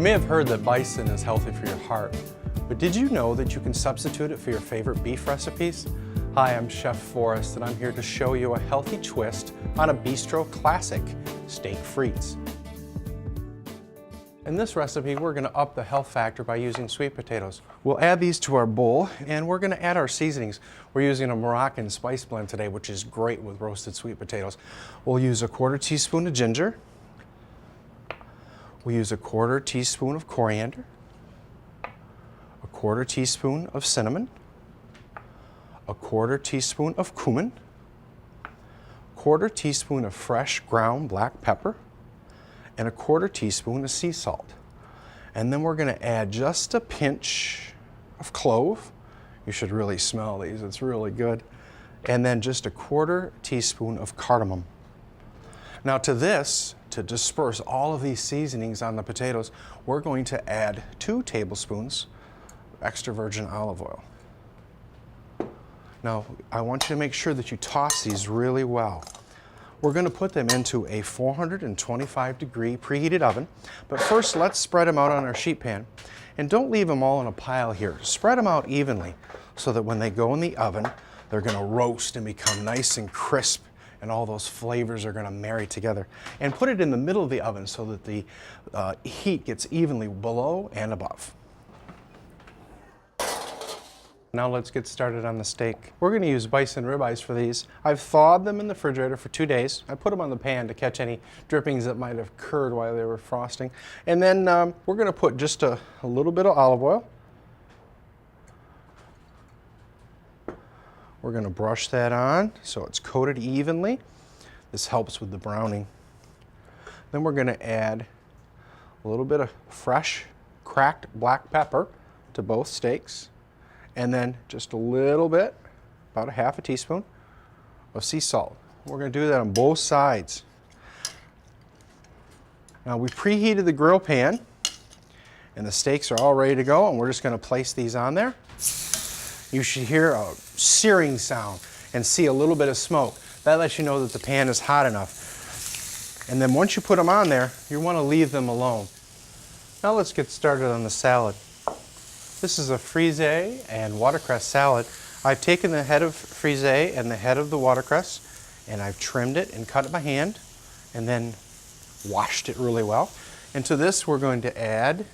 may have heard that bison is healthy for your heart, but did you know that you can substitute it for your favorite beef recipes? Hi, I'm Chef Forrest, and I'm here to show you a healthy twist on a bistro classic, steak frites. In this recipe, we're going to up the health factor by using sweet potatoes. We'll add these to our bowl, and we're going to add our seasonings. We're using a Moroccan spice blend today, which is great with roasted sweet potatoes. We'll use a 1/4 teaspoon of ginger. We'll use a 1/4 teaspoon of coriander, a 1/4 teaspoon of cinnamon, a 1/4 teaspoon of cumin, 1/4 teaspoon of fresh ground black pepper, and a 1/4 teaspoon of sea salt. And then we're going to add just a pinch of clove. You should really smell these, it's really good. And then just a 1/4 teaspoon of cardamom. Now to this, to disperse all of these seasonings on the potatoes, we're going to add 2 tablespoons of extra virgin olive oil. Now, I want you to make sure that you toss these really well. We're going to put them into a 425-degree preheated oven, but first let's spread them out on our sheet pan. And don't leave them all in a pile here. Spread them out evenly so that when they go in the oven, they're going to roast and become nice and crisp, and all those flavors are going to marry together. And put it in the middle of the oven so that the heat gets evenly below and above. Now let's get started on the steak. We're going to use bison ribeyes for these. I've thawed them in the refrigerator for 2 days. I put them on the pan to catch any drippings that might have occurred while they were frosting. And then we're going to put just a little bit of olive oil. We're going to brush that on so it's coated evenly. This helps with the browning. Then we're going to add a little bit of fresh cracked black pepper to both steaks. And then just a little bit, about a 1/2 teaspoon of sea salt. We're going to do that on both sides. Now we preheated the grill pan and the steaks are all ready to go, and we're just going to place these on there. You should hear a searing sound and see a little bit of smoke. That lets you know that the pan is hot enough. And then once you put them on there, you want to leave them alone. Now let's get started on the salad. This is a frisee and watercress salad. I've taken the head of frisee and the head of the watercress, and I've trimmed it and cut it by hand, and then washed it really well. And to this we're going to add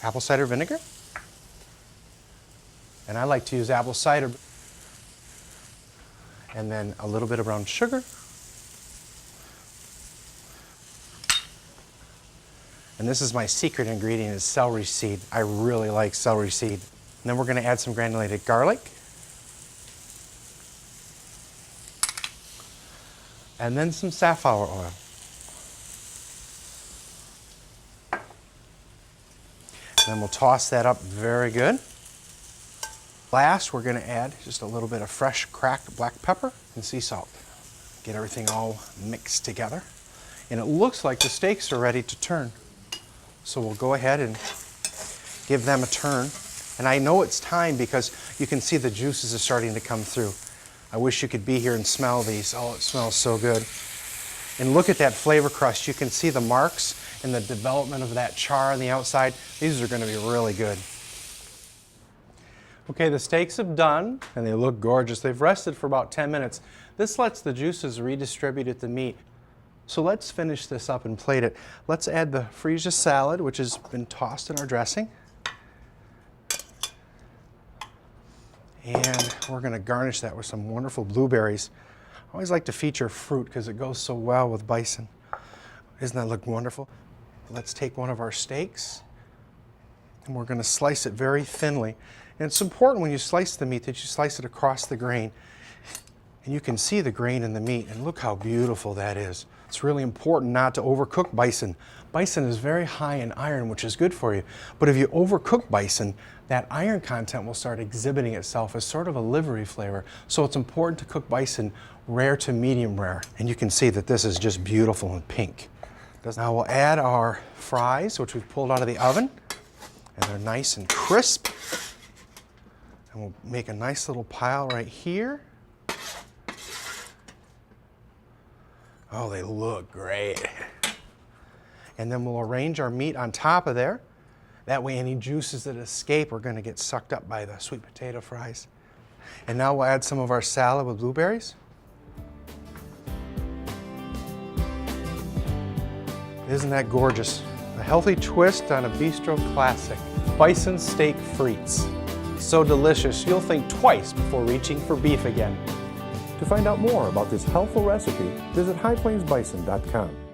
apple cider vinegar. And I like to use apple cider. And then a little bit of brown sugar. And this is my secret ingredient, is celery seed. I really like celery seed. And then we're going to add some granulated garlic. And then some safflower oil. And then we'll toss that up very good. Last, we're going to add just a little bit of fresh cracked black pepper and sea salt. Get everything all mixed together. And it looks like the steaks are ready to turn. So we'll go ahead and give them a turn. And I know it's time because you can see the juices are starting to come through. I wish you could be here and smell these. Oh, it smells so good. And look at that flavor crust. You can see the marks and the development of that char on the outside. These are going to be really good. Okay, the steaks have done and they look gorgeous. They've rested for about 10 minutes. This lets the juices redistribute at the meat. So let's finish this up and plate it. Let's add the freesia salad, which has been tossed in our dressing. And we're going to garnish that with some wonderful blueberries. I always like to feature fruit because it goes so well with bison. Doesn't that look wonderful? Let's take one of our steaks and we're going to slice it very thinly. And it's important when you slice the meat that you slice it across the grain. And you can see the grain in the meat, and look how beautiful that is. It's really important not to overcook bison. Bison is very high in iron, which is good for you. But if you overcook bison, that iron content will start exhibiting itself as sort of a livery flavor. So it's important to cook bison rare to medium rare. And you can see that this is just beautiful and pink. Now we'll add our fries, which we've pulled out of the oven. And they're nice and crisp. And we'll make a nice little pile right here. Oh, they look great. And then we'll arrange our meat on top of there. That way any juices that escape are going to get sucked up by the sweet potato fries. And now we'll add some of our salad with blueberries. Isn't that gorgeous? A healthy twist on a bistro classic. Bison steak frites. So delicious, you'll think twice before reaching for beef again. To find out more about this helpful recipe, visit highplainsbison.com.